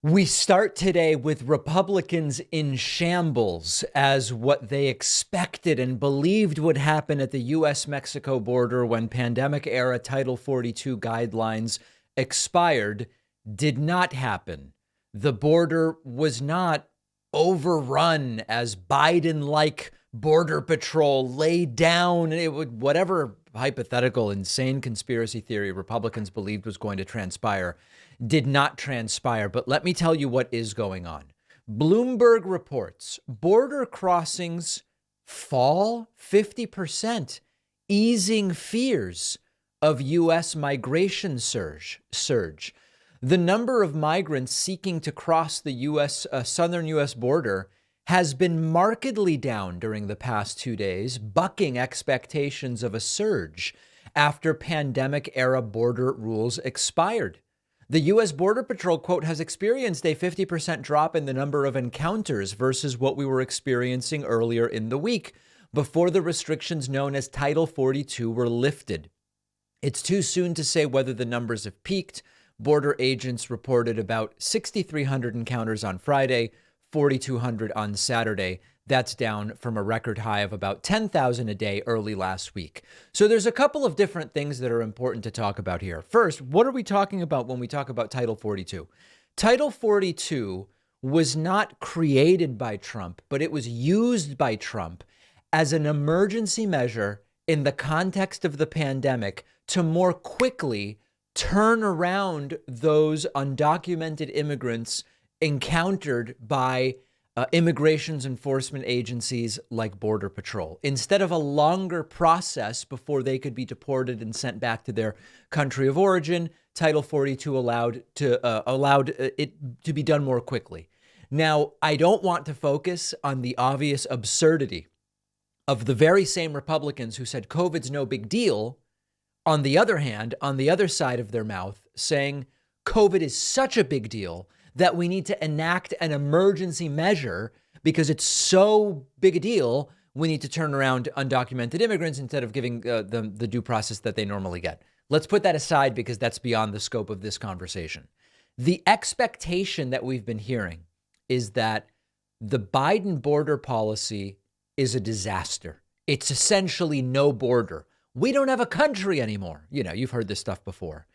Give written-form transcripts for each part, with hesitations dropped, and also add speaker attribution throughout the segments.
Speaker 1: We start today with Republicans in shambles as what they expected and believed would happen at the U.S.-Mexico border when pandemic-era Title 42 guidelines expired did not happen. The border was not overrun as Biden-like border patrol laid down. It would, whatever hypothetical, insane conspiracy theory Republicans believed was going to transpire did not transpire. But let me tell you what is going on. Bloomberg reports border crossings fall 50%, easing fears of U.S. migration surge. The number of migrants seeking to cross the U.S. Southern U.S. border has been markedly down during the past 2 days, bucking expectations of a surge after pandemic-era border rules expired. The U.S. Border Patrol, quote, has experienced a 50% drop in the number of encounters versus what we were experiencing earlier in the week before the restrictions known as Title 42 were lifted. It's too soon to say whether the numbers have peaked. Border agents reported about 6,300 encounters on Friday, 4,200 on Saturday. That's down from a record high of about 10,000 a day early last week. So there's a couple of different things that are important to talk about here. First, what are we talking about when we talk about Title 42? Title 42 was not created by Trump, but it was used by Trump as an emergency measure in the context of the pandemic to more quickly turn around those undocumented immigrants encountered by immigrations enforcement agencies like Border Patrol. Instead of a longer process before they could be deported and sent back to their country of origin, Title 42 allowed it to be done more quickly. Now, I don't want to focus on the obvious absurdity of the very same Republicans who said COVID's no big deal. On the other hand, on the other side of their mouth, saying COVID is such a big deal that we need to enact an emergency measure because it's so big a deal, we need to turn around undocumented immigrants instead of giving them the due process that they normally get. Let's put that aside because that's beyond the scope of this conversation. The expectation that we've been hearing is that the Biden border policy is a disaster. It's essentially no border. We don't have a country anymore. You know, you've heard this stuff before.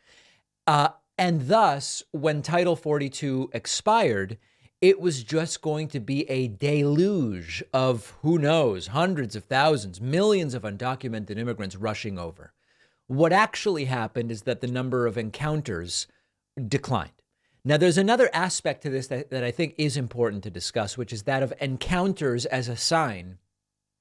Speaker 1: And thus, when Title 42 expired, it was just going to be a deluge of, who knows, hundreds of thousands, millions of undocumented immigrants rushing over. What actually happened is that the number of encounters declined. Now, there's another aspect to this that I think is important to discuss, which is that of encounters as a sign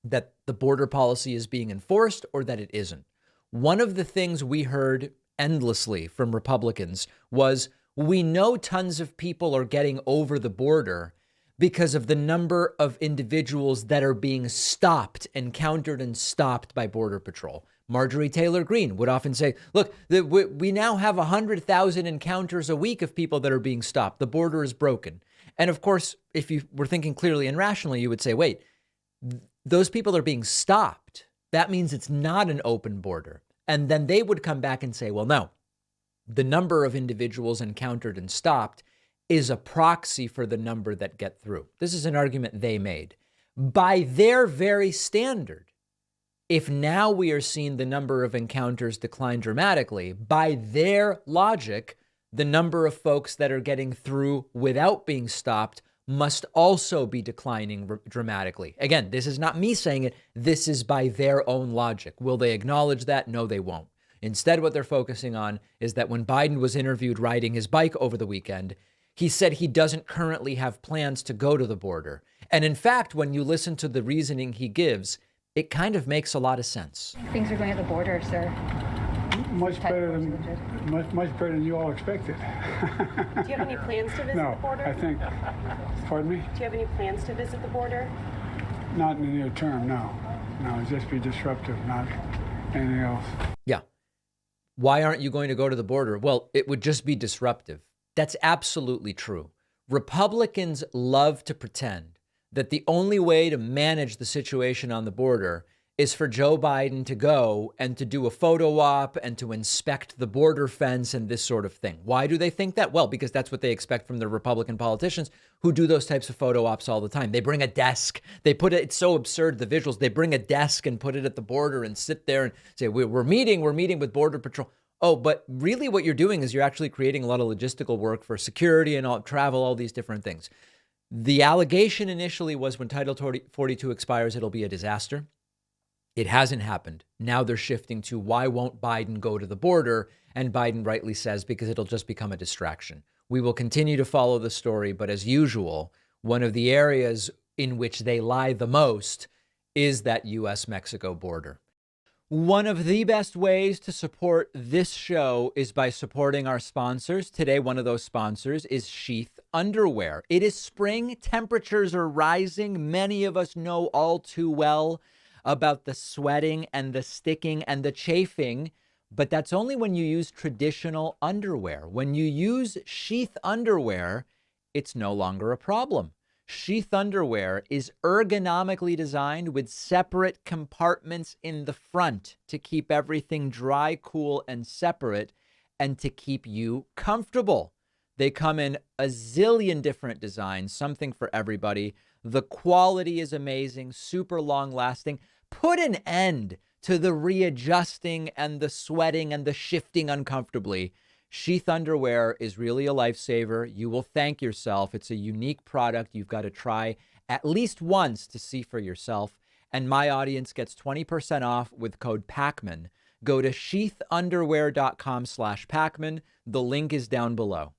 Speaker 1: that the border policy is being enforced or that it isn't. One of the things we heard endlessly from Republicans was, we know tons of people are getting over the border because of the number of individuals that are being stopped, encountered and stopped by Border Patrol. Marjorie Taylor Greene would often say, look, we now have 100,000 encounters a week of people that are being stopped. The border is broken. And of course, if you were thinking clearly and rationally, you would say, wait, those people are being stopped. That means it's not an open border. And then they would come back and say, well, no, the number of individuals encountered and stopped is a proxy for the number that get through. This is an argument they made. By their very standard, if now we are seeing the number of encounters decline dramatically, by their logic, the number of folks that are getting through without being stopped must also be declining dramatically. Again, this is not me saying it. This is by their own logic. Will they acknowledge that? No, they won't. Instead, what they're focusing on is that when Biden was interviewed riding his bike over the weekend, he said he doesn't currently have plans to go to the border. And in fact, when you listen to the reasoning he gives, it kind of makes a lot of sense.
Speaker 2: Things are going at the border, sir.
Speaker 3: Much better than you all expected.
Speaker 4: Do you have any plans to visit
Speaker 3: No,
Speaker 4: the border?
Speaker 3: I think, pardon me?
Speaker 4: Do you have any plans to visit the border?
Speaker 3: Not in the near term, no. No, it'd just be disruptive, not anything else.
Speaker 1: Yeah. Why aren't you going to go to the border? Well, it would just be disruptive. That's absolutely true. Republicans love to pretend that the only way to manage the situation on the border is for Joe Biden to go and to do a photo op and to inspect the border fence and this sort of thing. Why do they think that? Well, because that's what they expect from the Republican politicians who do those types of photo ops all the time. They bring a desk. They put it, it's so absurd, the visuals. They bring a desk and put it at the border and sit there and say, we're meeting with Border Patrol. Oh, but really what you're doing is you're actually creating a lot of logistical work for security and all travel, all these different things. The allegation initially was when Title 42 expires, it'll be a disaster. It hasn't happened. Now they're shifting to why won't Biden go to the border? And Biden rightly says, because it'll just become a distraction. We will continue to follow the story. But as usual, one of the areas in which they lie the most is that U.S.-Mexico border. One of the best ways to support this show is by supporting our sponsors. Today, one of those sponsors is Sheath Underwear. It is spring. Temperatures are rising. Many of us know all too well about the sweating and the sticking and the chafing, but that's only when you use traditional underwear. When you use Sheath Underwear, it's no longer a problem. Sheath Underwear is ergonomically designed with separate compartments in the front to keep everything dry, cool, and separate, and to keep you comfortable. They come in a zillion different designs, something for everybody. The quality is amazing, super long lasting. Put an end to the readjusting and the sweating and the shifting uncomfortably. Sheath Underwear is really a lifesaver. You will thank yourself. It's a unique product you've got to try at least once to see for yourself. And my audience gets 20% off with code PACMAN. Go to sheathunderwear.com/PACMAN. The link is down below.